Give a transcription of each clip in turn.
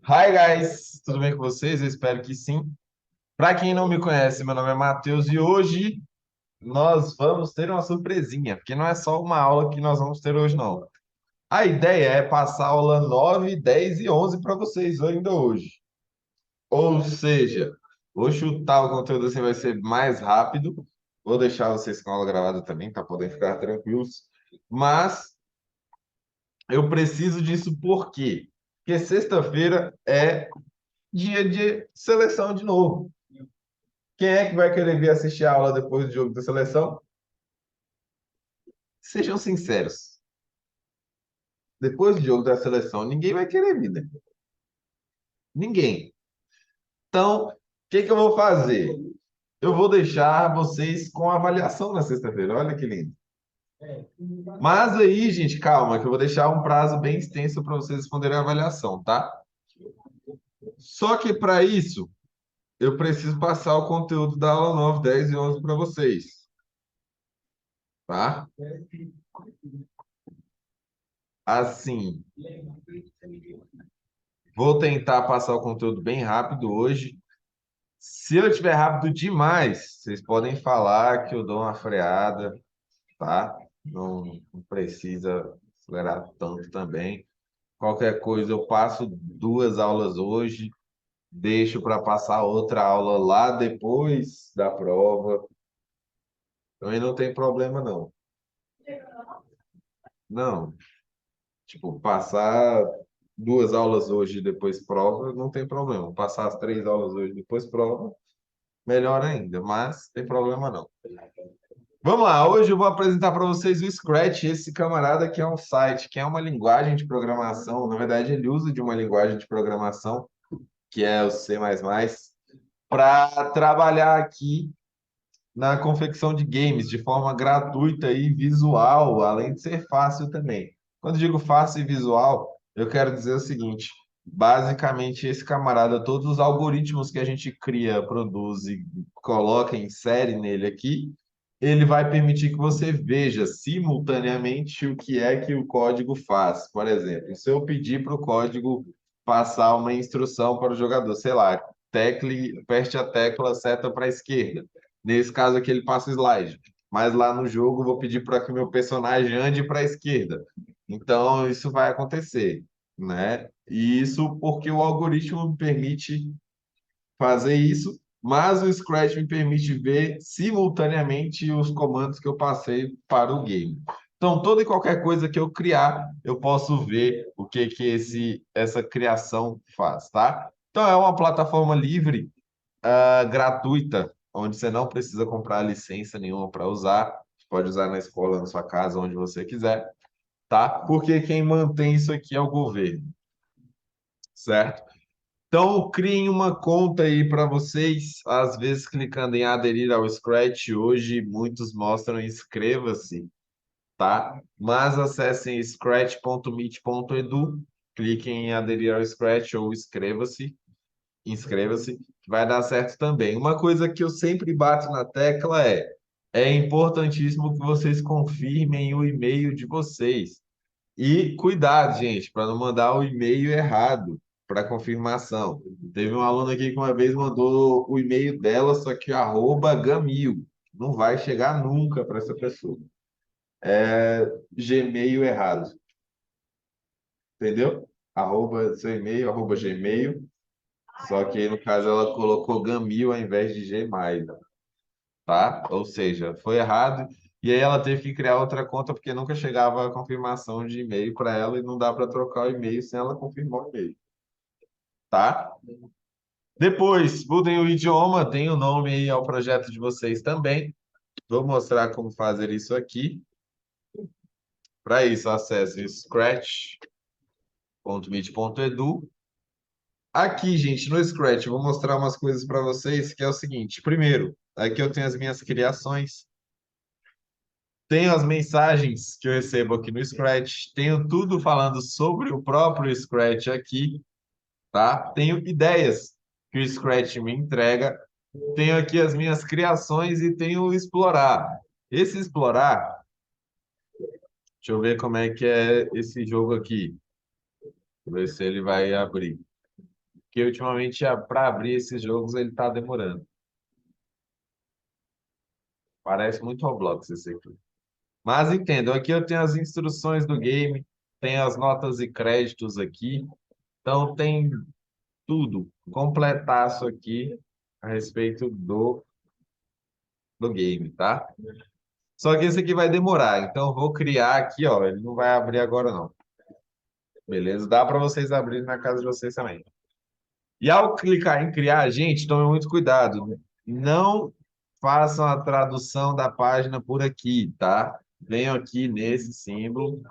Hi guys, tudo bem com vocês? Eu espero que sim. Para quem não me conhece, meu nome é Matheus e hoje nós vamos ter uma surpresinha, porque não é só uma aula que nós vamos ter hoje, não. A ideia é passar a aula 9, 10 e 11 para vocês ainda hoje. Ou seja, vou chutar o conteúdo assim, vai ser mais rápido. Vou deixar vocês com a aula gravada também, para poder ficar tranquilos. Mas eu preciso disso por quê? Porque sexta-feira é dia de seleção de novo. Quem é que vai querer vir assistir a aula depois do jogo da seleção? Sejam sinceros. Depois do jogo da seleção, ninguém vai querer vir, né? Ninguém. Então, o que que eu vou fazer? Eu vou deixar vocês com avaliação na sexta-feira. Olha que lindo. Mas aí, gente, calma, que eu vou deixar um prazo bem extenso para vocês responderem a avaliação, tá? Só que para isso, eu preciso passar o conteúdo da aula 9, 10 e 11 para vocês, tá? Assim, vou tentar passar o conteúdo bem rápido hoje. Se eu estiver rápido demais, vocês podem falar que eu dou uma freada, tá? Não precisa acelerar tanto também. Qualquer coisa, eu passo 2 aulas hoje, deixo para passar outra aula lá depois da prova. Também não tem problema, não. Não, tipo, passar 2 aulas hoje e depois prova, não tem problema. Passar as 3 aulas hoje e depois prova, melhor ainda, mas tem problema não. Vamos lá, hoje eu vou apresentar para vocês o Scratch, esse camarada que é um site, que é uma linguagem de programação. Na verdade, ele usa de uma linguagem de programação, que é o C++, para trabalhar aqui na confecção de games de forma gratuita e visual, além de ser fácil também. Quando digo fácil e visual, eu quero dizer o seguinte: basicamente, esse camarada, todos os algoritmos que a gente cria, produz e coloca em série nele aqui, ele vai permitir que você veja simultaneamente o que é que o código faz. Por exemplo, se eu pedir para o código passar uma instrução para o jogador, sei lá, aperte a tecla seta para a esquerda. Nesse caso aqui, ele passa o slide. Mas lá no jogo, eu vou pedir para que o meu personagem ande para a esquerda. Então, isso vai acontecer, né? E isso porque o algoritmo me permite fazer isso, mas o Scratch me permite ver simultaneamente os comandos que eu passei para o game. Então, toda e qualquer coisa que eu criar, eu posso ver o que que essa criação faz, tá? Então, é uma plataforma livre, gratuita, onde você não precisa comprar licença nenhuma para usar. Você pode usar na escola, na sua casa, onde você quiser, tá? Porque quem mantém isso aqui é o governo, certo? Então, criem uma conta aí para vocês. Às vezes, clicando em aderir ao Scratch, hoje muitos mostram inscreva-se, tá? Mas acessem scratch.meet.edu, cliquem em aderir ao Scratch ou inscreva-se, que vai dar certo também. Uma coisa que eu sempre bato na tecla é importantíssimo que vocês confirmem o e-mail de vocês. E cuidado, gente, para não mandar o e-mail errado para confirmação. Teve um aluno aqui que uma vez mandou o e-mail dela, só que @gamil. Não vai chegar nunca para essa pessoa. É Gmail errado, entendeu? Seu e-mail, Gmail. Só que aí, no caso, ela colocou Gamil ao invés de Gmail, tá? Ou seja, foi errado. E aí ela teve que criar outra conta porque nunca chegava a confirmação de e-mail para ela e não dá para trocar o e-mail sem ela confirmar o e-mail, tá? Depois, mudem o idioma, tem o nome aí ao projeto de vocês também. Vou mostrar como fazer isso aqui. Para isso, acesse scratch.meet.edu. Aqui, gente, no Scratch, eu vou mostrar umas coisas para vocês, que é o seguinte. Primeiro, aqui eu tenho as minhas criações. Tenho as mensagens que eu recebo aqui no Scratch, tenho tudo falando sobre o próprio Scratch aqui, tá? Tenho ideias que o Scratch me entrega, tenho aqui as minhas criações e tenho o explorar. Esse explorar, deixa eu ver como é que é esse jogo aqui. Deixa eu ver se ele vai abrir. porque ultimamente para abrir esses jogos ele tá demorando. Parece muito Roblox esse aqui. Mas entendo, aqui eu tenho as instruções do game, tem as notas e créditos aqui, então tem tudo, completaço aqui a respeito do game, tá? Só que esse aqui vai demorar, então eu vou criar aqui, ó, ele não vai abrir agora não. Beleza? Dá para vocês abrirem na casa de vocês também. E ao clicar em criar, gente, tome muito cuidado. Não façam a tradução da página por aqui, tá? Venham aqui nesse símbolo,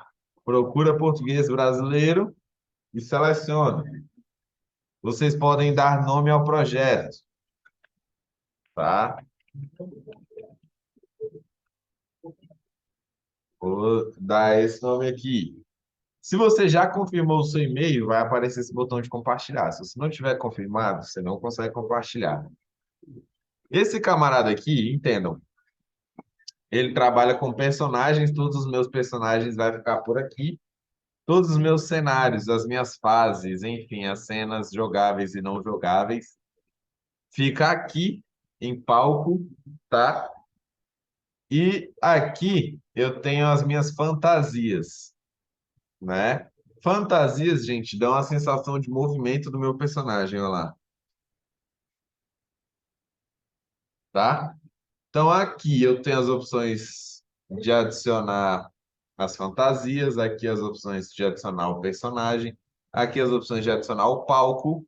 procura português brasileiro e seleciona. Vocês podem dar nome ao projeto, tá? Vou dar esse nome aqui. Se você já confirmou o seu e-mail, vai aparecer esse botão de compartilhar. Se você não tiver confirmado, você não consegue compartilhar. Esse camarada aqui, entendam, ele trabalha com personagens, todos os meus personagens vai ficar por aqui. Todos os meus cenários, as minhas fases, enfim, as cenas jogáveis e não jogáveis, fica aqui em palco, tá? E aqui eu tenho as minhas fantasias, né? Fantasias, gente, dão a sensação de movimento do meu personagem, olha lá, tá? Então aqui eu tenho as opções de adicionar as fantasias, aqui as opções de adicionar o personagem, aqui as opções de adicionar o palco,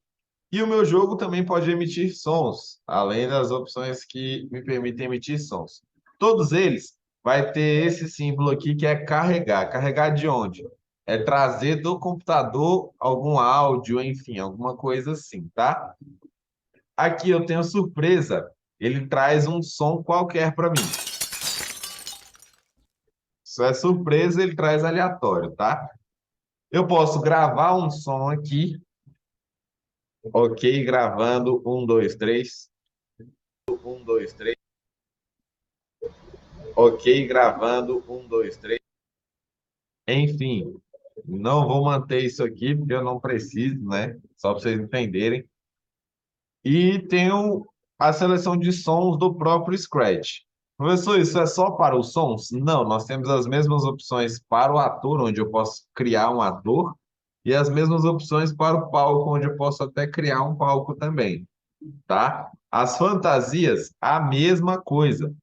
e o meu jogo também pode emitir sons, além das opções que me permitem emitir sons. Todos eles vai ter esse símbolo aqui que é carregar. Carregar de onde? É trazer do computador algum áudio, enfim, alguma coisa assim, tá? Aqui eu tenho surpresa. Ele traz um som qualquer para mim. Isso é surpresa, ele traz aleatório, tá? Eu posso gravar um som aqui. Ok, gravando. Um, dois, três. Um, dois, três. Ok, gravando. Um, dois, três. Enfim, não vou manter isso aqui porque eu não preciso, né? Só para vocês entenderem. E tenho a seleção de sons do próprio Scratch. Professor, isso é só para os sons? Não, nós temos as mesmas opções para o ator, onde eu posso criar um ator, e as mesmas opções para o palco, onde eu posso até criar um palco também, tá? As fantasias, a mesma coisa.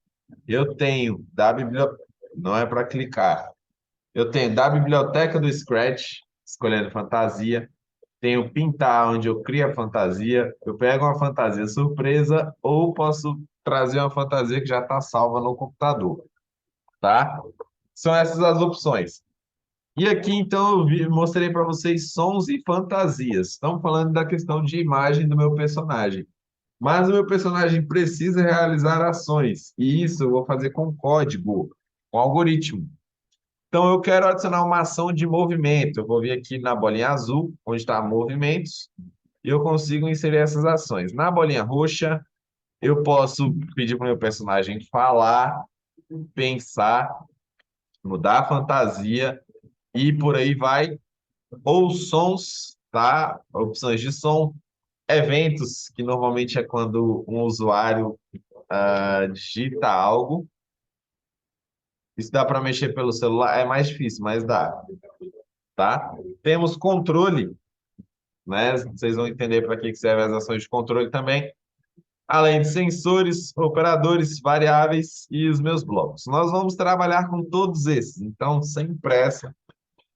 Eu tenho da biblioteca, não é para clicar. Eu tenho da biblioteca do Scratch, escolhendo fantasia. Tenho pintar, onde eu crio a fantasia. Eu pego uma fantasia surpresa ou posso trazer uma fantasia que já está salva no computador, tá? São essas as opções. E aqui, então, mostrei para vocês sons e fantasias. Estamos falando da questão de imagem do meu personagem. Mas o meu personagem precisa realizar ações. E isso eu vou fazer com código, com algoritmo. Então, eu quero adicionar uma ação de movimento. Eu vou vir aqui na bolinha azul, onde está movimentos, e eu consigo inserir essas ações. Na bolinha roxa, eu posso pedir para o meu personagem falar, pensar, mudar a fantasia, e por aí vai. Ou sons, tá? Opções de som, eventos, que normalmente é quando um usuário digita algo. Isso dá para mexer pelo celular, é mais difícil, mas dá, tá? Temos controle, né? Vocês vão entender para que servem as ações de controle também, além de sensores, operadores, variáveis e os meus blocos. Nós vamos trabalhar com todos esses, então sem pressa,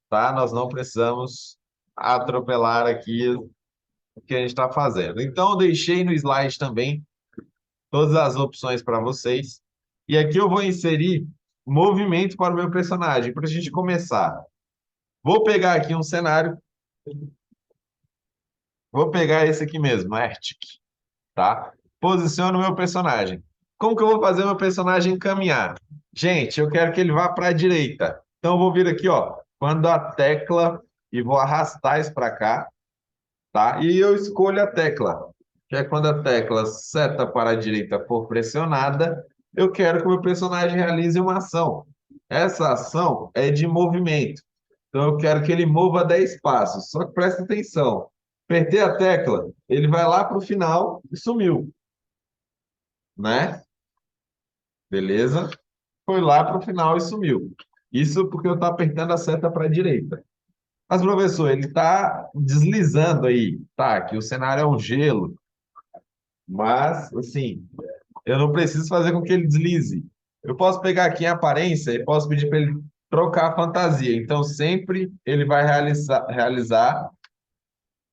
tá? Nós não precisamos atropelar aqui o que a gente está fazendo. Então, eu deixei no slide também todas as opções para vocês. E aqui eu vou inserir movimento para o meu personagem, para a gente começar. Vou pegar aqui um cenário, vou pegar esse aqui mesmo, Arctic, tá? Posiciono o meu personagem. Como que eu vou fazer o meu personagem caminhar? Gente, eu quero que ele vá para a direita. Então, eu vou vir aqui, ó, quando a tecla e vou arrastar isso para cá, tá? E eu escolho a tecla, que é quando a tecla seta para a direita for pressionada, eu quero que o meu personagem realize uma ação. Essa ação é de movimento. Então eu quero que ele mova 10 passos. Só que presta atenção. Apertei a tecla, ele vai lá para o final e sumiu, né? Beleza? Foi lá para o final e sumiu. Isso porque eu estou apertando a seta para a direita. Mas, professor, ele está deslizando aí. Tá, que o cenário é um gelo, mas, assim, eu não preciso fazer com que ele deslize. Eu posso pegar aqui a aparência e posso pedir para ele trocar a fantasia. Então, sempre ele vai realizar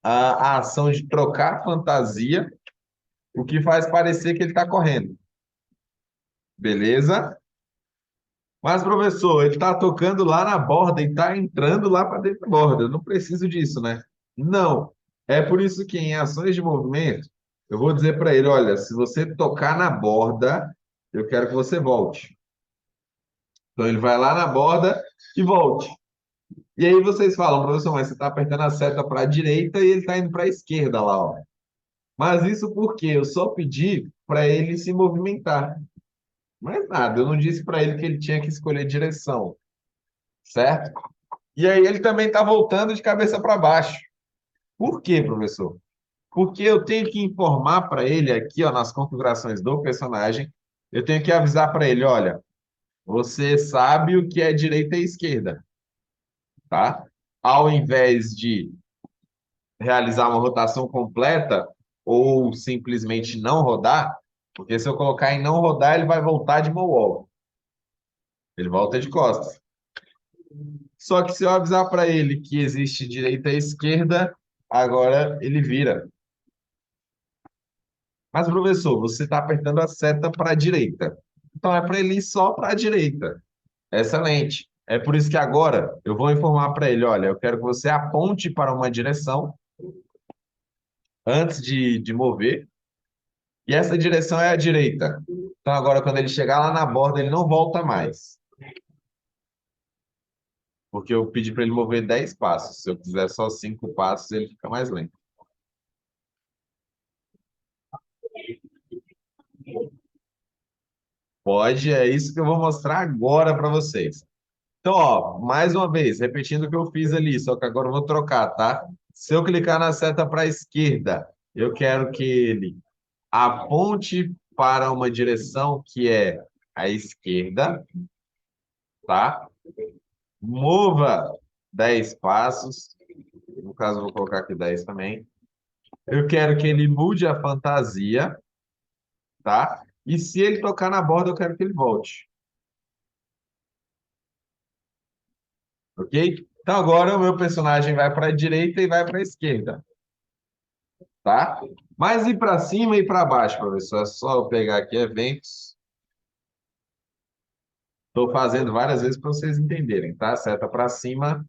a ação de trocar a fantasia, o que faz parecer que ele está correndo. Beleza? Mas, professor, ele está tocando lá na borda e está entrando lá para dentro da borda. Eu não preciso disso, né? Não. É por isso que em ações de movimento, eu vou dizer para ele: olha, se você tocar na borda, eu quero que você volte. Então, ele vai lá na borda e volte. E aí vocês falam, professor, mas você está apertando a seta para a direita e ele está indo para a esquerda lá, ó. Mas isso porque eu só pedi para ele se movimentar. Mais nada, eu não disse para ele que ele tinha que escolher direção, certo? E aí ele também está voltando de cabeça para baixo. Por quê, professor? Porque eu tenho que informar para ele aqui, ó, nas configurações do personagem, eu tenho que avisar para ele, olha, você sabe o que é direita e esquerda, tá? Ao invés de realizar uma rotação completa ou simplesmente não rodar, porque se eu colocar em não rodar, ele vai voltar de mão. Ele volta de costas. Só que se eu avisar para ele que existe direita e esquerda, agora ele vira. Mas, professor, você está apertando a seta para a direita. Então é para ele ir só para a direita. Excelente. É por isso que agora eu vou informar para ele: olha, eu quero que você aponte para uma direção antes de mover, e essa direção é a direita. Então agora, quando ele chegar lá na borda, ele não volta mais, porque eu pedi para ele mover 10 passos. Se eu quiser só 5 passos, ele fica mais lento. Pode, é isso que eu vou mostrar agora para vocês. Então, ó, mais uma vez, repetindo o que eu fiz ali, só que agora eu vou trocar, tá? Se eu clicar na seta para a esquerda, eu quero que ele aponte para uma direção que é a esquerda, tá? Mova 10 passos, no caso, eu vou colocar aqui 10 também. Eu quero que ele mude a fantasia, tá? E se ele tocar na borda, eu quero que ele volte, ok? Então agora o meu personagem vai para a direita e vai para a esquerda, tá? Mas ir para cima e para baixo, professor, é só eu pegar aqui eventos. Estou fazendo várias vezes para vocês entenderem, tá? Seta para cima.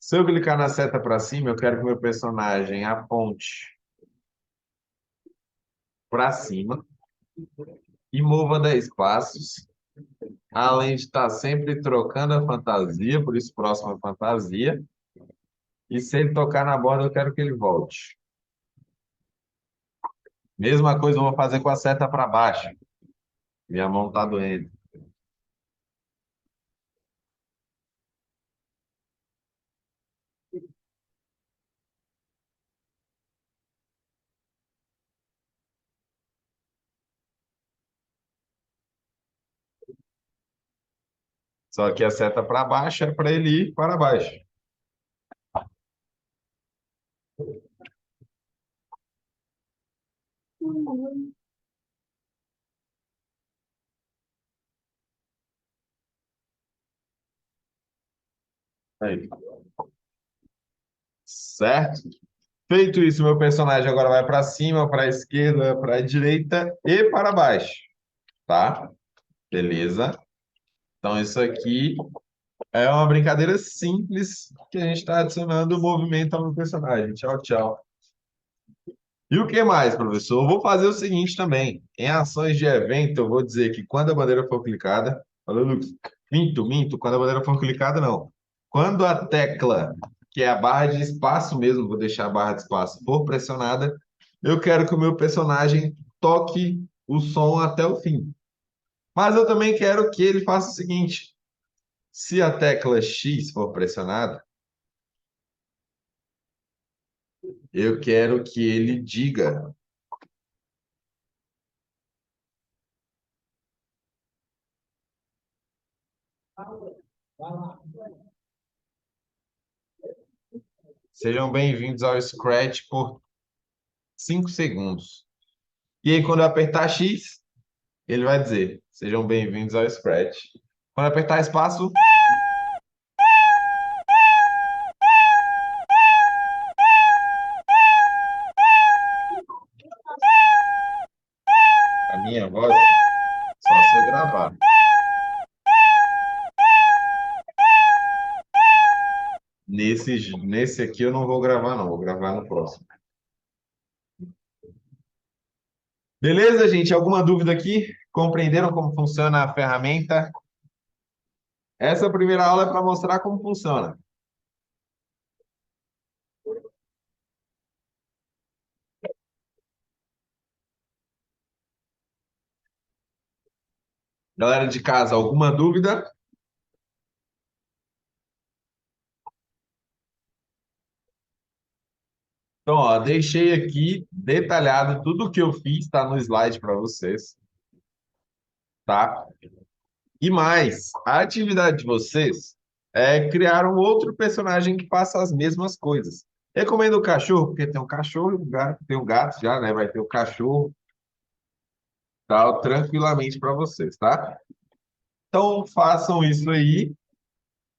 Se eu clicar na seta para cima, eu quero que o meu personagem aponte para cima e mova 10 passos, além de estar sempre trocando a fantasia, por isso próxima fantasia. E se ele tocar na borda, eu quero que ele volte. Mesma coisa eu vou fazer com a seta para baixo. Minha mão está doendo. Só que a seta para baixo é para ele ir para baixo. Aí. Certo? Feito isso, meu personagem agora vai para cima, para a esquerda, para a direita e para baixo, tá? Beleza? Então, isso aqui é uma brincadeira simples que a gente está adicionando o movimento ao meu personagem. Tchau, tchau. E o que mais, professor? Eu vou fazer o seguinte também. Em ações de evento, eu vou dizer que quando a bandeira for clicada. Falou, Lucas. Minto. Quando a bandeira for clicada, não. Quando a tecla, que é a barra de espaço mesmo, vou deixar a barra de espaço, for pressionada, eu quero que o meu personagem toque o som até o fim. Mas eu também quero que ele faça o seguinte: se a tecla X for pressionada, Eu quero que ele diga. Sejam bem-vindos ao Scratch por 5 segundos. E aí, quando eu apertar X, ele vai dizer: Sejam bem-vindos ao Scratch. Quando eu apertar espaço, a minha voz, só se eu gravar. Nesse aqui eu não vou gravar, não. Vou gravar no próximo. Beleza, gente? Alguma dúvida aqui? Compreenderam como funciona a ferramenta? Essa primeira aula é para mostrar como funciona. Galera de casa, alguma dúvida? Então, ó, deixei aqui detalhado tudo o que eu fiz, tá no slide para vocês, tá? E mais, a atividade de vocês é criar um outro personagem que faça as mesmas coisas. Recomendo o cachorro, porque tem um cachorro e um gato, tem um gato já, né? Vai ter o cachorro, tal, tranquilamente para vocês, tá? Então, façam isso aí.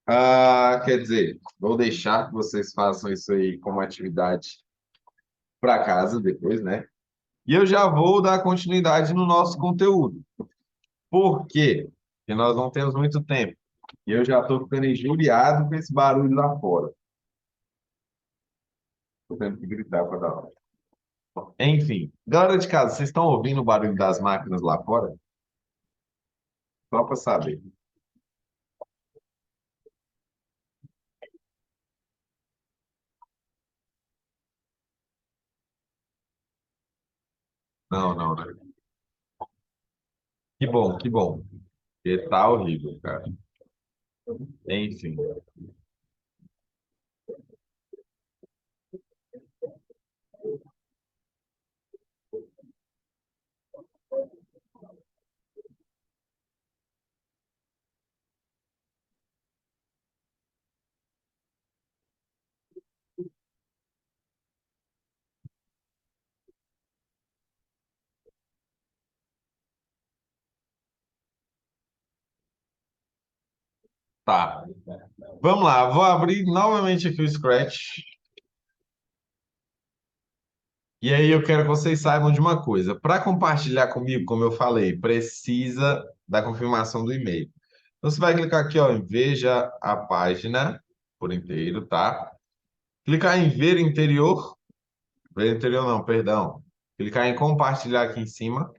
Ah, quer dizer, vou deixar que vocês façam isso aí como atividade para casa depois, né? E eu já vou dar continuidade no nosso conteúdo. Por quê? Porque nós não temos muito tempo. E eu já estou ficando injuriado com esse barulho lá fora. Estou tendo que gritar para dar aula. Enfim, galera de casa, vocês estão ouvindo o barulho das máquinas lá fora? Só para saber. Não, não, né? Que bom, que bom. Porque tá horrível, cara. Enfim, tá. Vamos lá, vou abrir novamente aqui o Scratch. E aí eu quero que vocês saibam de uma coisa. Para compartilhar comigo, como eu falei, precisa da confirmação do e-mail. Então você vai clicar aqui, ó, em Veja a página por inteiro, tá? Clicar em Ver interior. Ver interior não, perdão. Clicar em compartilhar aqui em cima,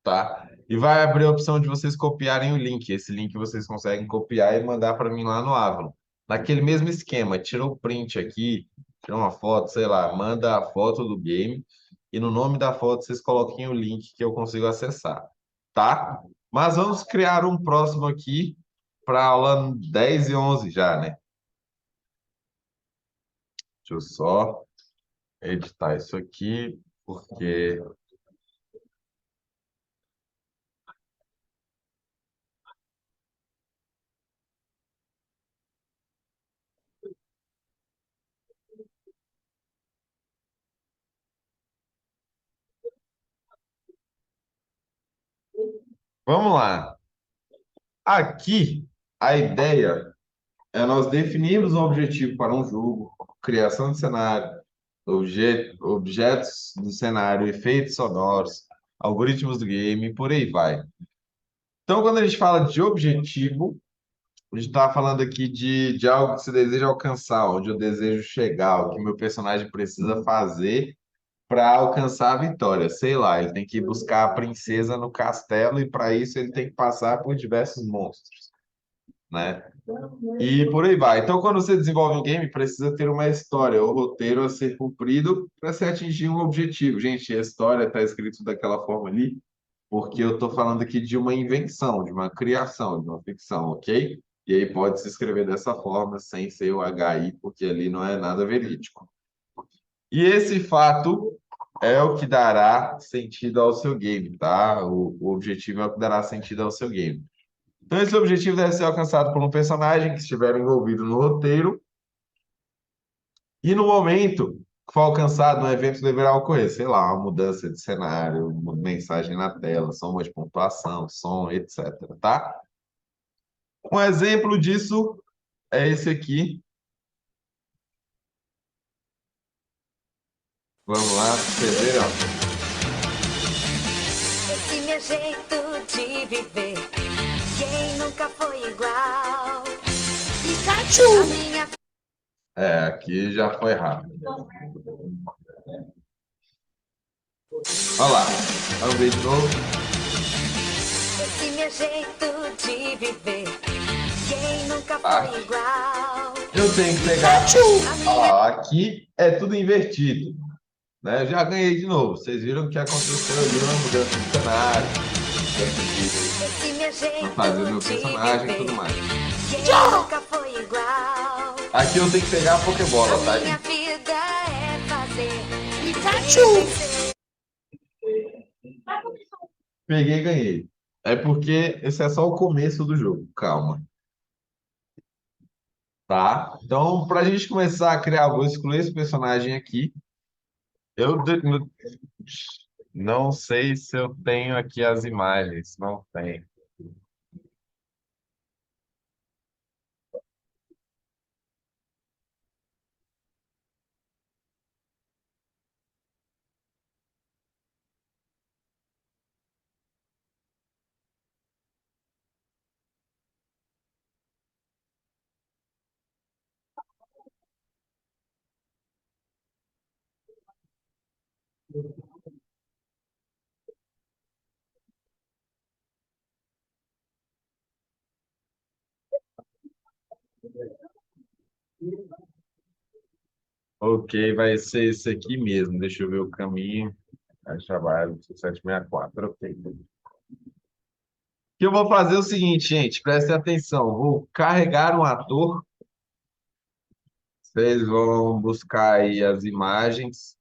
tá? E vai abrir a opção de vocês copiarem o link. Esse link vocês conseguem copiar e mandar para mim lá no Avalon. Naquele mesmo esquema, tira o print aqui, tira uma foto, sei lá, manda a foto do game e no nome da foto vocês coloquem o link que eu consigo acessar, tá? Mas vamos criar um próximo aqui para aula 10 e 11 já, né? Deixa eu só editar isso aqui, porque... Vamos lá. Aqui, a ideia é nós definirmos um objetivo para um jogo, criação de cenário, objetos do cenário, efeitos sonoros, algoritmos do game, e por aí vai. Então, quando a gente fala de objetivo, a gente está falando aqui de algo que você deseja alcançar, onde eu desejo chegar, o que meu personagem precisa fazer para alcançar a vitória. Sei lá, ele tem que buscar a princesa no castelo e para isso ele tem que passar por diversos monstros, né? E por aí vai. Então, quando você desenvolve um game, precisa ter uma história, ou roteiro a ser cumprido para se atingir um objetivo. Gente, a história está escrito daquela forma ali, porque eu estou falando aqui de uma invenção, de uma criação, de uma ficção, ok? E aí pode se escrever dessa forma, sem ser o HI, porque ali não é nada verídico. E esse fato é o que dará sentido ao seu game, tá? O objetivo é o que dará sentido ao seu game. Então, esse objetivo deve ser alcançado por um personagem que estiver envolvido no roteiro e no momento que for alcançado, um evento deverá ocorrer, sei lá, uma mudança de cenário, uma mensagem na tela, soma de pontuação, som, etc, tá? Um exemplo disso é esse aqui. Vamos lá, pra vocês verem, ó. Esse meu jeito de viver, quem nunca foi igual? Pikachu! A minha É, aqui já foi rápido. Olha lá, vamos ver de novo. Esse meu jeito de viver, quem nunca Aqui. foi igual? Eu tenho que pegar. Olha lá, aqui é tudo invertido, né? Eu já ganhei de novo. Vocês viram o que aconteceu ali, uma mudança de cenário, Esse meu mudança de fazer meu jeito de personagem e tudo viver, mais. quem nunca foi igual? Aqui eu tenho que pegar a Pokébola, tá, Minha gente? vida é fazer Pikachu! Peguei e ganhei. É porque esse é só o começo do jogo. Calma, tá? Então, pra gente começar a criar, vou excluir esse personagem aqui. Não sei se eu tenho aqui as imagens. Não tem. Ok, vai ser esse aqui mesmo. Deixa eu ver o caminho. Trabalho 764. Ok. O que eu vou fazer é o seguinte, gente. Prestem atenção. Vou carregar um ator. Vocês vão buscar aí as imagens.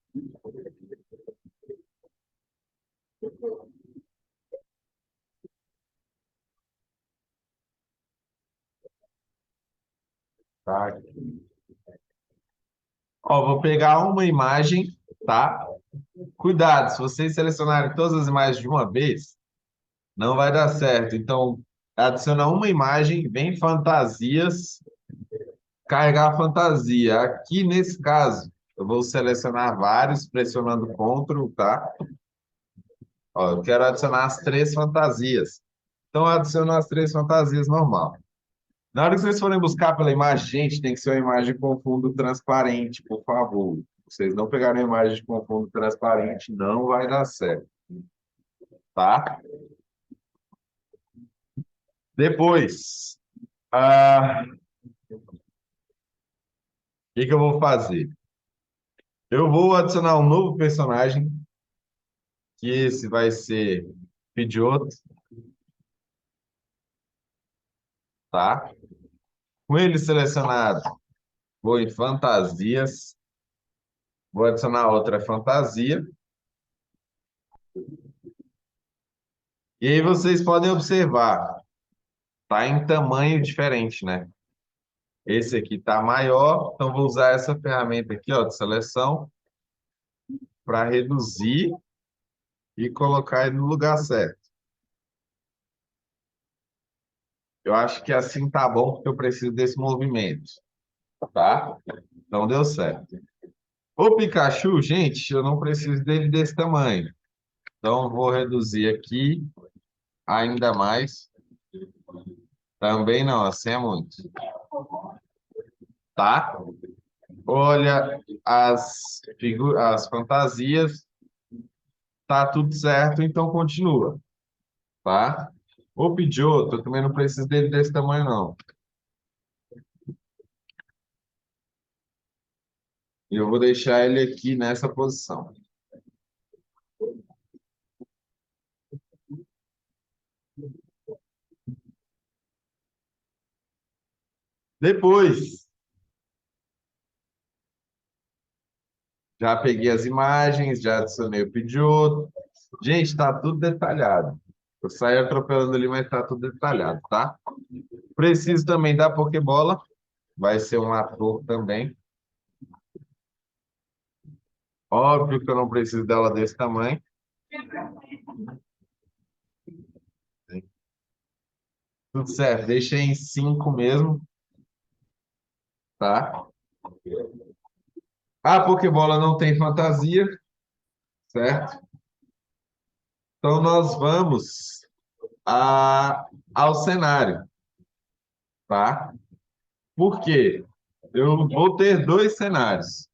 Tá? Ó, vou pegar uma imagem, tá? Cuidado, se vocês selecionarem todas as imagens de uma vez, não vai dar certo. Então, adiciona uma imagem, vem fantasias, carregar a fantasia. Aqui, nesse caso, eu vou selecionar vários, pressionando Ctrl, tá? Ó, eu quero adicionar as três fantasias. Então, eu adiciono as três fantasias normal. Na hora que vocês forem buscar pela imagem, gente, tem que ser uma imagem com fundo transparente, por favor. Vocês não pegarem uma imagem com fundo transparente, não vai dar certo, tá? Depois, o que que eu vou fazer? Eu vou adicionar um novo personagem, que esse vai ser Pidgeotto, tá? Com ele selecionado, vou em fantasias, vou adicionar outra fantasia, e aí vocês podem observar, tá em tamanho diferente, né? Esse aqui está maior, então vou usar essa ferramenta aqui, ó, de seleção, para reduzir e colocar ele no lugar certo. Eu acho que assim tá bom, porque eu preciso desse movimento, tá? Então deu certo. O Pikachu, gente, eu não preciso dele desse tamanho. Então vou reduzir aqui ainda mais. Também não, assim é muito, tá? Olha as fantasias, tá tudo certo, então continua, tá? O Pidgeotto, eu também não preciso dele desse tamanho, não. Eu vou deixar ele aqui nessa posição. Depois, Já peguei as imagens, já adicionei o Pidgeotto. Gente, tá tudo detalhado. Eu saí atropelando ali, mas tá tudo detalhado, tá? Preciso também da Pokébola. Vai ser um ator também. Óbvio que eu não preciso dela desse tamanho. Tudo certo, deixei em 5 mesmo, tá? A Pokébola não tem fantasia, certo? Então nós vamos ao cenário, tá? Por quê? Eu vou ter dois cenários.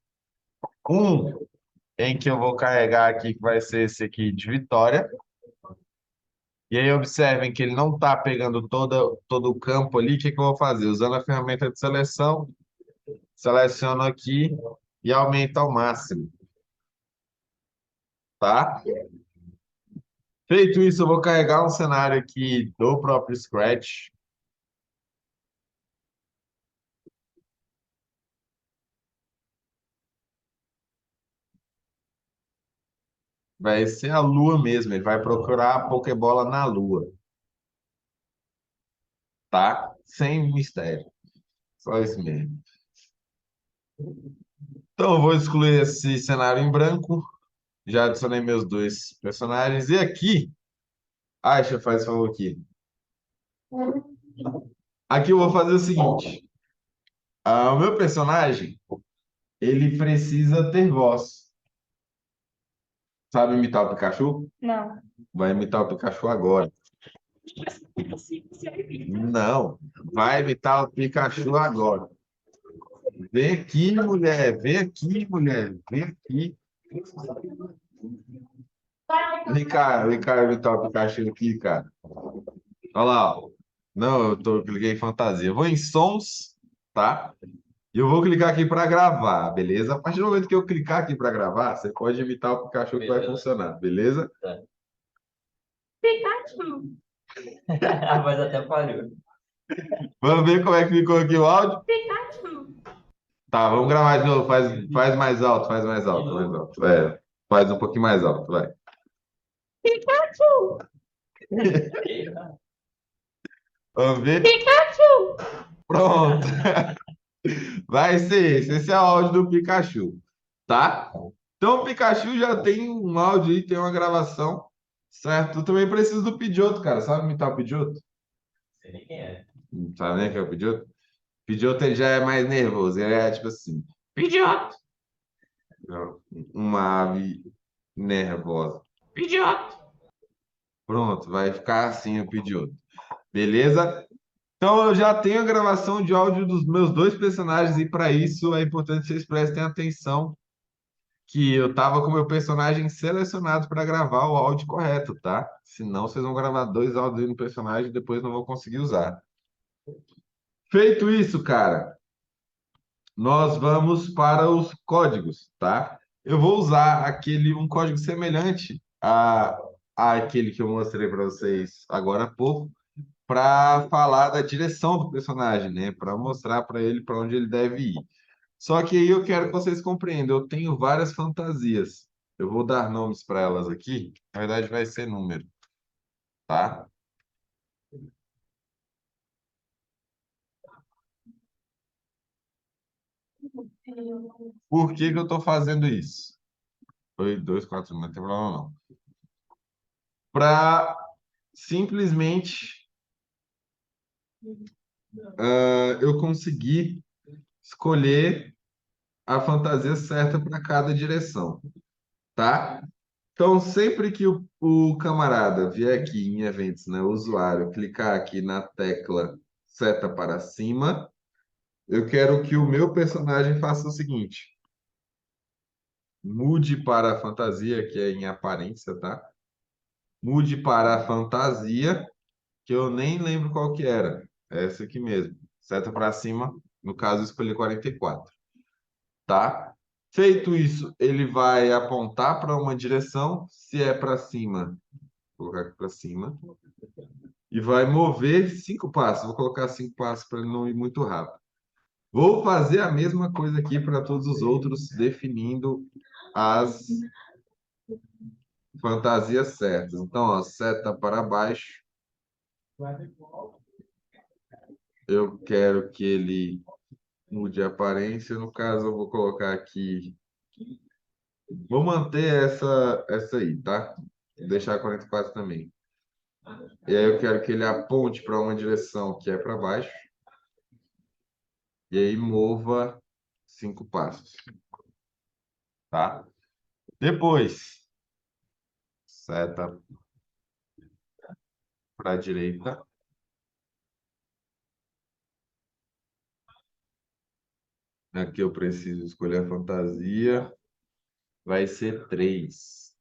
Um em que eu vou carregar aqui, que vai ser esse aqui de Vitória. E aí observem que ele não está pegando todo o campo ali. O que que eu vou fazer? Usando a ferramenta de seleção, seleciono aqui e aumento ao máximo, tá? Feito isso, eu vou carregar um cenário aqui do próprio Scratch. Vai ser a Lua mesmo. Ele vai procurar a Pokébola na Lua, tá? Sem mistério. Só isso mesmo. Então, eu vou excluir esse cenário em branco. Já adicionei meus dois personagens. E aqui, Aisha, faz favor aqui. Aqui eu vou fazer o seguinte. O meu personagem, ele precisa ter voz. Sabe imitar o Pikachu? Não. Vai imitar o Pikachu agora. Não, vai imitar o Pikachu agora. Vem aqui, mulher. Vem aqui, mulher. Vem aqui. Vem cá imitar o Pikachu aqui, cara. Olha lá, ó. Não, cliquei em fantasia. Eu vou em sons, tá? E eu vou clicar aqui para gravar, beleza? A partir do momento que eu clicar aqui para gravar, você pode imitar o Pikachu que vai funcionar, beleza? Pikachu. A voz até falhou. Vamos ver como é que ficou aqui o áudio? Pikachu. Tá, vamos gravar de novo. Faz mais alto, faz mais alto, mais alto. É, faz um pouquinho mais alto, vai. Pikachu. Vamos ver? Pikachu. Pronto. Vai ser esse. Esse é o áudio do Pikachu, tá? Então o Pikachu já tem um áudio aí, tem uma gravação, certo? Eu também preciso do Pidgeotto, cara. Sabe imitar o Pidgeotto? Sei nem quem é. Não sabe nem quem é o Pidgeotto? Pidgeotto ele já é mais nervoso. Ele é tipo assim, Pidgeotto! Uma ave nervosa. Pidgeotto! Pronto, vai ficar assim o Pidgeotto. Beleza? Então eu já tenho a gravação de áudio dos meus dois personagens e para isso é importante que vocês prestem atenção que eu tava com o meu personagem selecionado para gravar o áudio correto, tá? Senão vocês vão gravar dois áudios aí no personagem e depois não vão conseguir usar. Feito isso, cara, nós vamos para os códigos, tá? Eu vou usar um código semelhante àquele que eu mostrei para vocês agora há pouco, para falar da direção do personagem, né? Para mostrar para ele para onde ele deve ir. Só que aí eu quero que vocês compreendam, eu tenho várias fantasias. Eu vou dar nomes para elas aqui. Na verdade, vai ser número, tá? Por que que eu estou fazendo isso? Foi 2, 4, não tem problema não. Para simplesmente eu conseguir escolher a fantasia certa para cada direção, tá? Então, sempre que o camarada vier aqui em eventos, né, o usuário, clicar aqui na tecla seta para cima, eu quero que o meu personagem faça o seguinte: mude para a fantasia, que é em aparência, tá? Mude para a fantasia, que eu nem lembro qual que era. É essa aqui mesmo. Seta para cima, no caso, eu escolhi 44, tá? Feito isso, ele vai apontar para uma direção. Se é para cima, vou colocar aqui para cima. E vai mover 5 passos. Vou colocar 5 passos para ele não ir muito rápido. Vou fazer a mesma coisa aqui para todos os outros, definindo as fantasias certas. Então, ó, seta para baixo. Eu quero que ele mude a aparência. No caso, eu vou colocar aqui. Vou manter essa aí, tá? Vou deixar 44 também. E aí eu quero que ele aponte para uma direção que é para baixo. E aí mova 5 passos, tá? Depois, seta para a direita. Aqui eu preciso escolher a fantasia. Vai ser 3.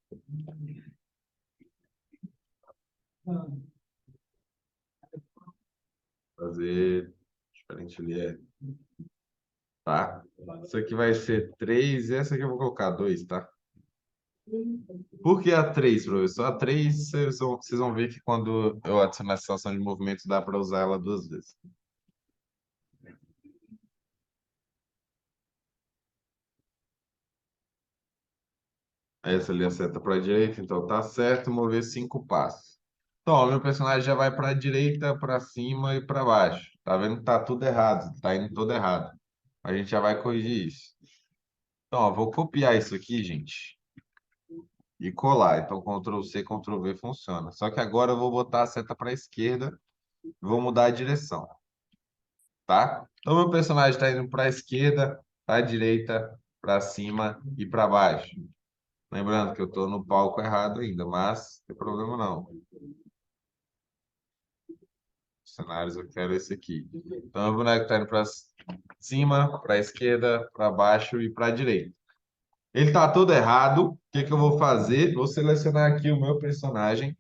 Fazer diferente ali é, tá? Isso aqui vai ser 3 e essa aqui eu vou colocar 2, tá? Por que a 3, professor? A 3 vocês vão ver que quando eu adicionar a situação de movimento dá para usar ela 2 vezes. Essa ali é a seta para a direita, então tá certo, mover 5 passos. Então, ó, meu personagem já vai para a direita, para cima e para baixo. Tá vendo que tá tudo errado, tá indo todo errado. A gente já vai corrigir isso. Então, ó, vou copiar isso aqui, gente, e colar. Então, Ctrl C, Ctrl V funciona. Só que agora eu vou botar a seta para a esquerda e vou mudar a direção, tá? Então, meu personagem está indo para a esquerda, para a direita, para cima e para baixo. Lembrando que eu estou no palco errado ainda, mas não tem problema não. Cenários, eu quero esse aqui. Então, o boneco está indo para cima, para a esquerda, para baixo e para a direita. Ele está todo errado. O que que eu vou fazer? Vou selecionar aqui o meu personagem.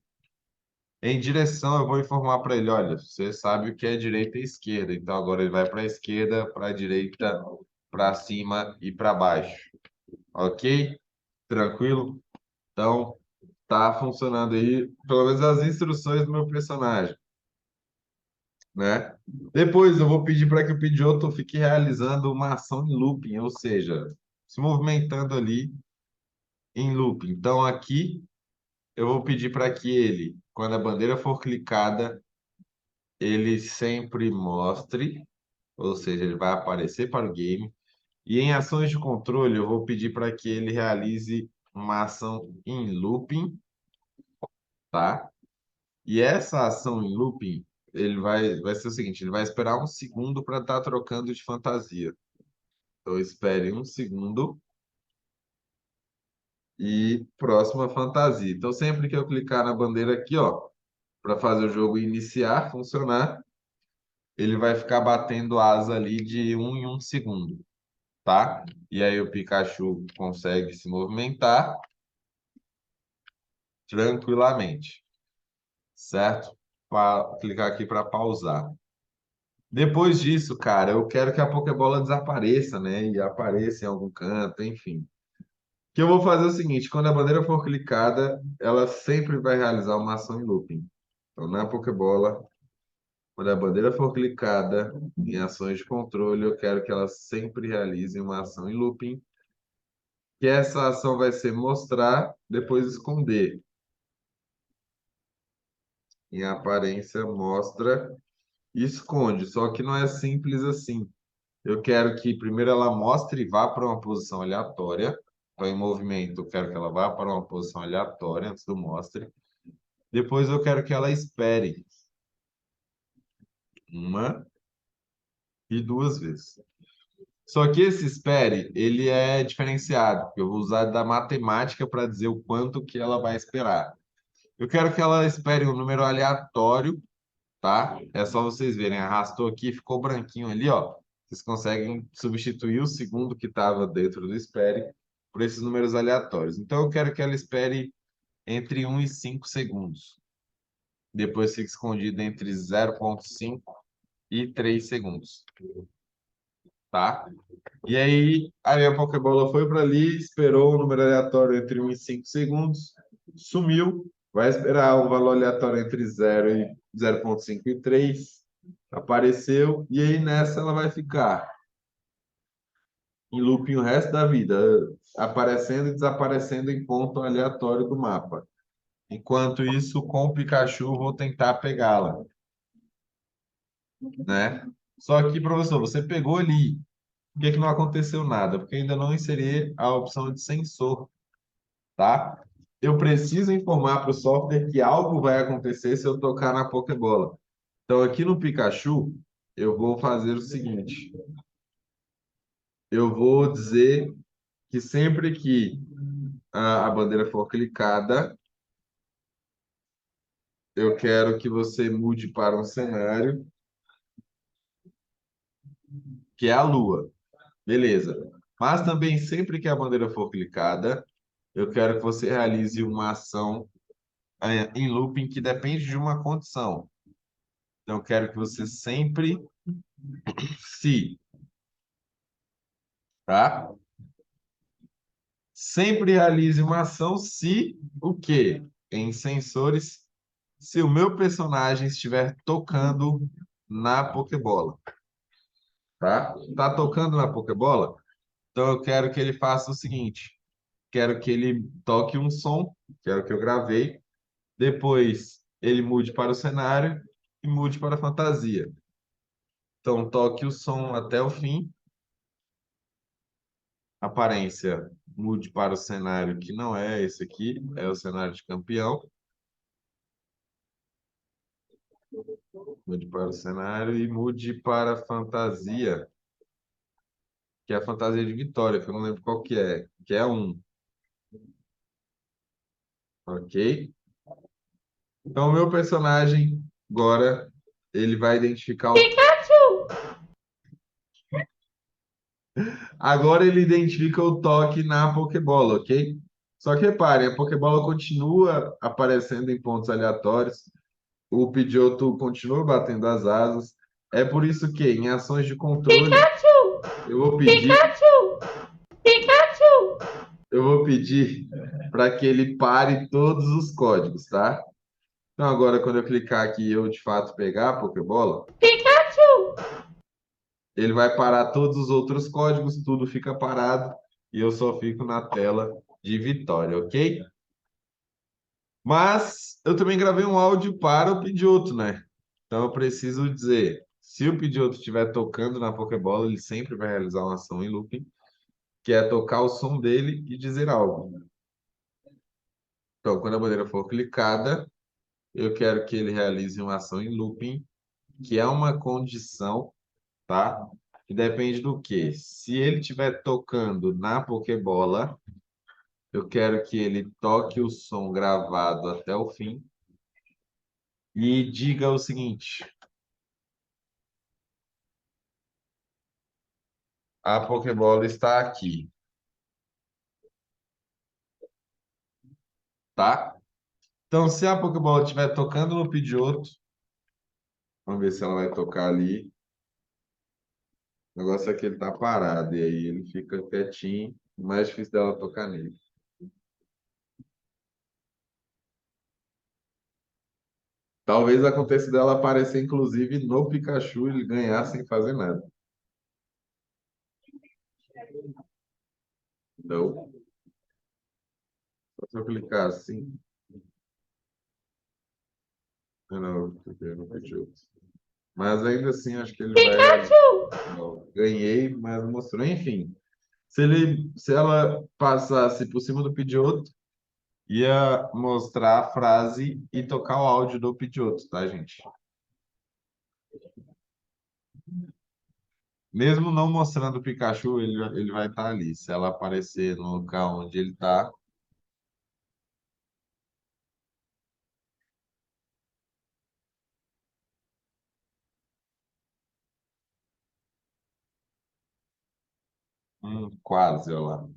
Em direção, eu vou informar para ele, olha, você sabe o que é direita e esquerda. Então, agora ele vai para a esquerda, para a direita, para cima e para baixo. Ok? Tranquilo? Então, tá funcionando aí, pelo menos as instruções do meu personagem, né? Depois eu vou pedir para que o Pidgeotto fique realizando uma ação em looping, ou seja, se movimentando ali em looping. Então aqui eu vou pedir para que ele, quando a bandeira for clicada, ele sempre mostre, ou seja, ele vai aparecer para o game. E em ações de controle, eu vou pedir para que ele realize uma ação em looping, tá? E essa ação em looping, ele vai ser o seguinte, ele vai esperar 1 segundo para estar trocando de fantasia. Então, espere 1 segundo e próxima fantasia. Então, sempre que eu clicar na bandeira aqui, ó, para fazer o jogo iniciar, funcionar, ele vai ficar batendo asa ali de 1 em 1 segundo, tá? E aí o Pikachu consegue se movimentar tranquilamente, certo? Clicar aqui para pausar. Depois disso, cara, eu quero que a Pokébola desapareça, né? E apareça em algum canto, enfim. O que eu vou fazer é o seguinte: quando a bandeira for clicada, ela sempre vai realizar uma ação em looping. Então, na Pokébola, quando a bandeira for clicada em ações de controle, eu quero que ela sempre realize uma ação em looping. Que essa ação vai ser mostrar, depois esconder. Em aparência, mostra e esconde. Só que não é simples assim. Eu quero que primeiro ela mostre e vá para uma posição aleatória. Então, em movimento, eu quero que ela vá para uma posição aleatória antes do mostre. Depois, eu quero que ela espere 1 e 2 vezes. Só que esse espere, ele é diferenciado, porque eu vou usar da matemática para dizer o quanto que ela vai esperar. Eu quero que ela espere um número aleatório, tá? É só vocês verem, arrastou aqui, ficou branquinho ali, ó. Vocês conseguem substituir o segundo que estava dentro do espere por esses números aleatórios. Então, eu quero que ela espere entre 1 e 5 segundos. Depois fica escondido entre 0,5 e 3 segundos, tá? E aí, a minha Pokébola foi para ali, esperou um número aleatório entre 1 e 5 segundos, sumiu, vai esperar um valor aleatório entre 0,5 e 3, apareceu, e aí nessa ela vai ficar em looping o resto da vida, aparecendo e desaparecendo em ponto aleatório do mapa. Enquanto isso, com o Pikachu, eu vou tentar pegá-la, né? Só que, professor, você pegou ali. Por que que não aconteceu nada? Porque ainda não inseri a opção de sensor, tá? Eu preciso informar para o software que algo vai acontecer se eu tocar na Pokébola. Então, aqui no Pikachu, eu vou fazer o seguinte: eu vou dizer que sempre que a bandeira for clicada, eu quero que você mude para um cenário que é a Lua. Beleza. Mas também, sempre que a bandeira for clicada, eu quero que você realize uma ação em looping que depende de uma condição. Então, eu quero que você sempre se, tá? Sempre realize uma ação se o quê? Em sensores, se o meu personagem estiver tocando na Pokébola, tá? Tá tocando na Pokébola? Então eu quero que ele faça o seguinte: quero que ele toque um som, quero que eu gravei, depois ele mude para o cenário e mude para a fantasia. Então toque o som até o fim, aparência mude para o cenário que não é esse aqui, é o cenário de campeão. Mude para o cenário e mude para a fantasia, que é a fantasia de Vitória, que eu não lembro qual que é um, ok? Então, o meu personagem, agora, ele vai identificar o... Agora ele identifica o toque na Pokébola, ok? Só que reparem, a Pokébola continua aparecendo em pontos aleatórios, o Pidgeotto continua batendo as asas. É por isso que, em ações de controle, eu vou pedir, eu vou pedir para que ele pare todos os códigos, tá? Então, agora, quando eu clicar aqui e eu de fato pegar a Pokébola, ele vai parar todos os outros códigos, tudo fica parado e eu só fico na tela de vitória, ok? Mas eu também gravei um áudio para o Pidgeotto, né? Então eu preciso dizer, se o Pidgeotto estiver tocando na Pokébola, ele sempre vai realizar uma ação em looping, que é tocar o som dele e dizer algo. Então, quando a bandeira for clicada, eu quero que ele realize uma ação em looping, que é uma condição, tá? Que depende do quê? Se ele estiver tocando na Pokébola, eu quero que ele toque o som gravado até o fim e diga o seguinte: a Pokébola está aqui, tá? Então, se a Pokébola estiver tocando no Pidgeotto, vamos ver se ela vai tocar ali. O negócio é que ele tá parado, e aí ele fica quietinho, mais difícil dela tocar nele. Talvez aconteça dela aparecer, inclusive, no Pikachu e ele ganhar sem fazer nada. Então, só se eu clicar assim. Não, porque no Pidgeotto. Mas ainda assim, acho que ele vai. Não, ganhei, mas mostrou. Enfim, se ela passasse por cima do Pidgeotto, ia mostrar a frase e tocar o áudio do Pidgeotto, tá, gente? Mesmo não mostrando o Pikachu, ele vai estar ali. Se ela aparecer no local onde ele está, quase, olha lá.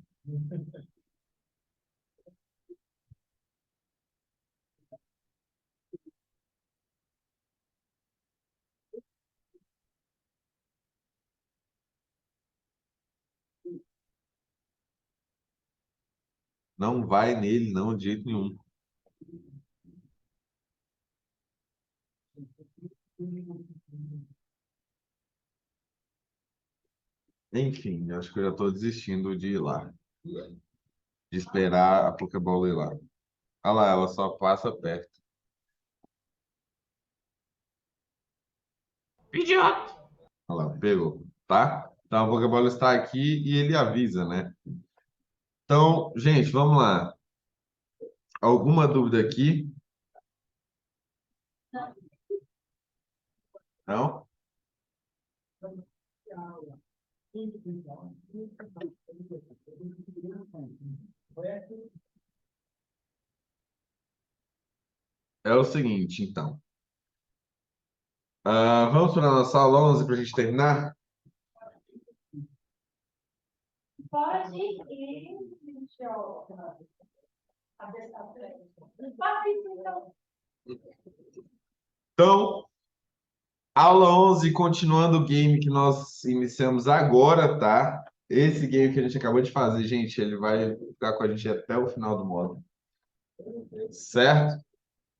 Não vai nele, não, de jeito nenhum. Enfim, acho que eu já estou desistindo de ir lá, de esperar a Pokébola ir lá. Olha lá, ela só passa perto. Idiota! Olha lá, pegou, tá? Então a Pokébola está aqui e ele avisa, né? Então, gente, vamos lá. Alguma dúvida aqui? Não? É o seguinte, então. Vamos para a nossa aula 11 para a gente terminar? Pode ir, deixa eu atestar pra ele. Então. Então, aula 11, continuando o game que nós iniciamos agora, tá? Esse game que a gente acabou de fazer, gente, ele vai ficar com a gente até o final do módulo, certo?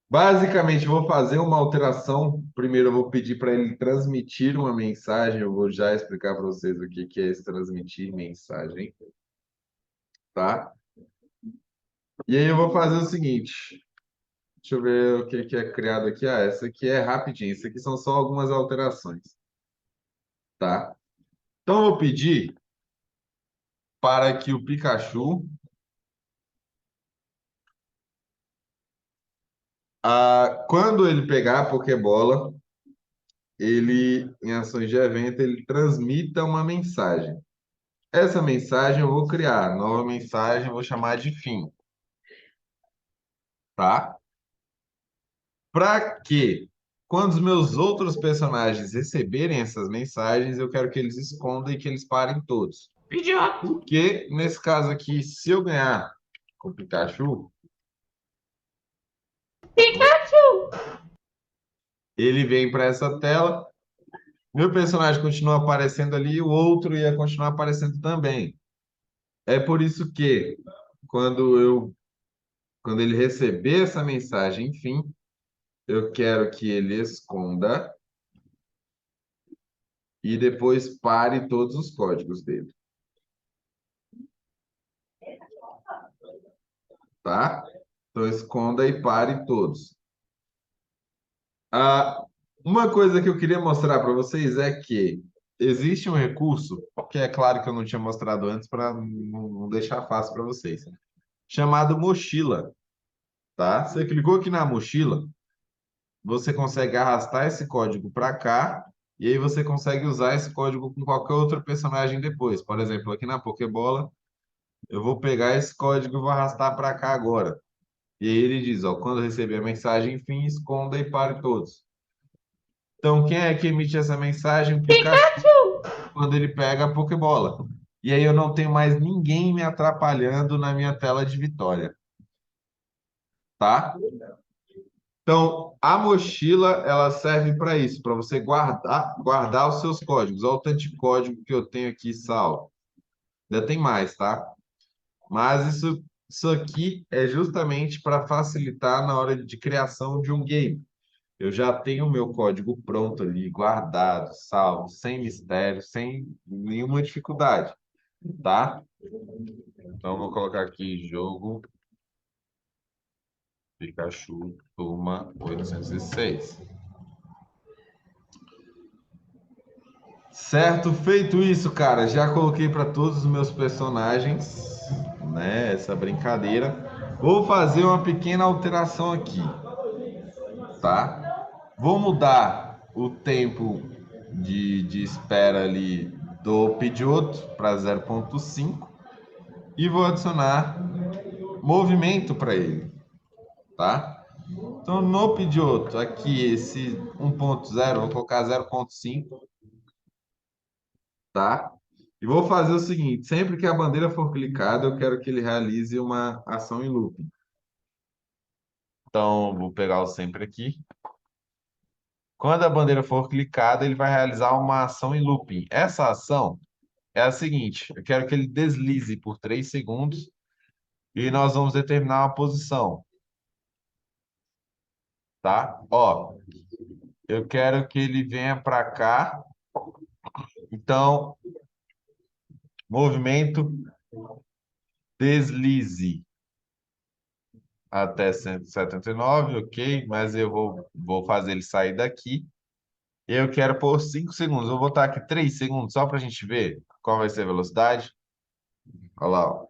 Basicamente, eu vou fazer uma alteração. Primeiro, eu vou pedir para ele transmitir uma mensagem. Eu vou já explicar para vocês o que que é esse transmitir mensagem, tá? E aí eu vou fazer o seguinte. Deixa eu ver o que que é criado aqui. Ah, essa aqui é rapidinho. Isso aqui são só algumas alterações, tá? Então, eu vou pedir para que o Pikachu, quando ele pegar a Pokébola, ele, em ações de evento, ele transmita uma mensagem. Essa mensagem eu vou criar, nova mensagem, eu vou chamar de fim, tá? Para que, quando os meus outros personagens receberem essas mensagens, eu quero que eles escondam e que eles parem todos. Idiota! Porque, nesse caso aqui, se eu ganhar com o Pikachu, ele vem para essa tela, meu personagem continua aparecendo ali e o outro ia continuar aparecendo também. É por isso que, quando quando ele receber essa mensagem, enfim, eu quero que ele esconda e depois pare todos os códigos dele, tá? Então esconda e pare todos. Ah, uma coisa que eu queria mostrar para vocês é que existe um recurso, que é claro que eu não tinha mostrado antes para não deixar fácil para vocês, chamado mochila, tá? Você clicou aqui na mochila, você consegue arrastar esse código para cá e aí você consegue usar esse código com qualquer outro personagem depois. Por exemplo, aqui na Pokébola, eu vou pegar esse código e vou arrastar para cá agora. E aí ele diz, ó, quando receber a mensagem, enfim, esconda e pare todos. Então, quem é que emite essa mensagem? Pikachu, quando ele pega a Pokébola. E aí eu não tenho mais ninguém me atrapalhando na minha tela de vitória, tá? Então, a mochila, ela serve para isso, para você guardar os seus códigos. Olha o tanto de código que eu tenho aqui salvo. Ainda tem mais, tá? Mas isso aqui é justamente para facilitar na hora de criação de um game. Eu já tenho o meu código pronto ali, guardado, salvo, sem mistério, sem nenhuma dificuldade, tá? Então, vou colocar aqui jogo Pikachu, turma 806. Certo, feito isso, cara, já coloquei para todos os meus personagens, né, essa brincadeira. Vou fazer uma pequena alteração aqui, tá? Vou mudar o tempo de espera ali do Pidgeotto para 0,5 e vou adicionar movimento para ele, tá? Então, no Pidgeotto, aqui esse 1,0, vou colocar 0,5, tá? E vou fazer o seguinte: sempre que a bandeira for clicada, eu quero que ele realize uma ação em looping. Então, vou pegar o sempre aqui. Quando a bandeira for clicada, ele vai realizar uma ação em looping. Essa ação é a seguinte: eu quero que ele deslize por 3 segundos e nós vamos determinar uma posição, tá? Ó, eu quero que ele venha para cá. Então, Movimento deslize até 179, ok, mas eu vou fazer ele sair daqui. Eu quero por 5 segundos. Eu vou botar aqui 3 segundos só para a gente ver qual vai ser a velocidade. Olha lá, ó.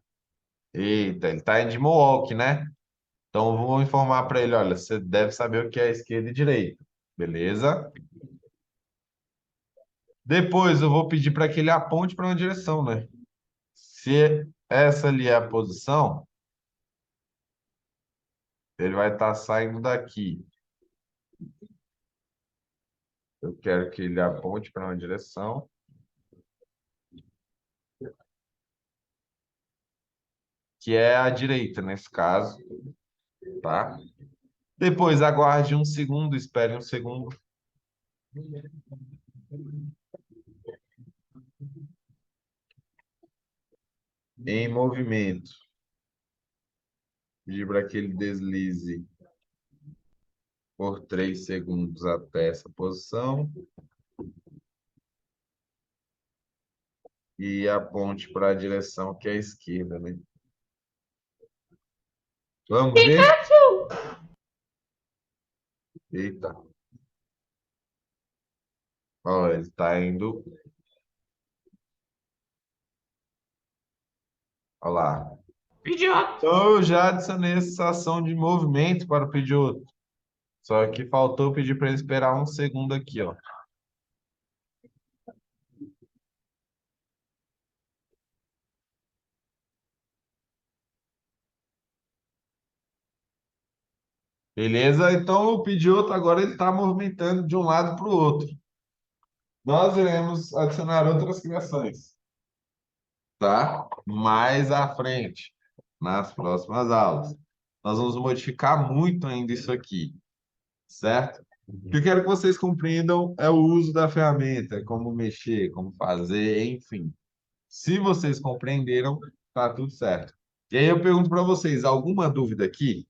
Eita, ele tá indo de Mohawk, né? Então eu vou informar para ele, olha, você deve saber o que é esquerda e direita. Beleza? Depois eu vou pedir para que ele aponte para uma direção, né? Se essa ali é a posição, ele vai estar saindo daqui. Eu quero que ele aponte para uma direção, que é a direita nesse caso, tá? Depois aguarde um segundo, espere um segundo. Em movimento. Pedir para que ele deslize por 3 segundos até essa posição. E aponte para a direção que é a esquerda, né? Vamos ver? Eita. Ó, ele está indo. Olha lá. Então eu já adicionei essa ação de movimento para o Pidgeotto. Só que faltou pedir para ele esperar um segundo aqui, ó. Beleza? Então o Pidgeotto agora ele está movimentando de um lado para o outro. Nós iremos adicionar outras criações, tá? Mais à frente, nas próximas aulas. Nós vamos modificar muito ainda isso aqui, certo? O que eu quero que vocês compreendam é o uso da ferramenta, como mexer, como fazer, enfim. Se vocês compreenderam, tá tudo certo. E aí eu pergunto para vocês, alguma dúvida aqui?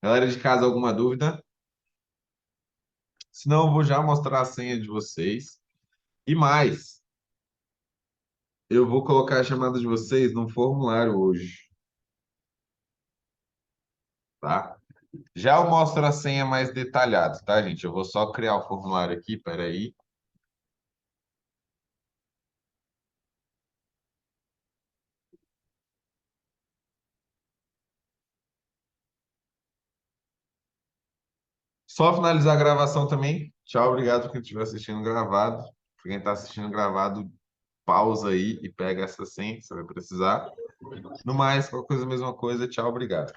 Galera de casa, alguma dúvida? Senão eu vou já mostrar a senha de vocês. E mais, eu vou colocar a chamada de vocês no formulário hoje, tá? Já eu mostro a senha mais detalhada, tá, gente? Eu vou só criar o formulário aqui, peraí. Só finalizar a gravação também. Tchau, obrigado por quem estiver assistindo gravado. Pra quem está assistindo gravado, pausa aí e pega essa senha, que você vai precisar. No mais, qualquer coisa, mesma coisa. Tchau, obrigado.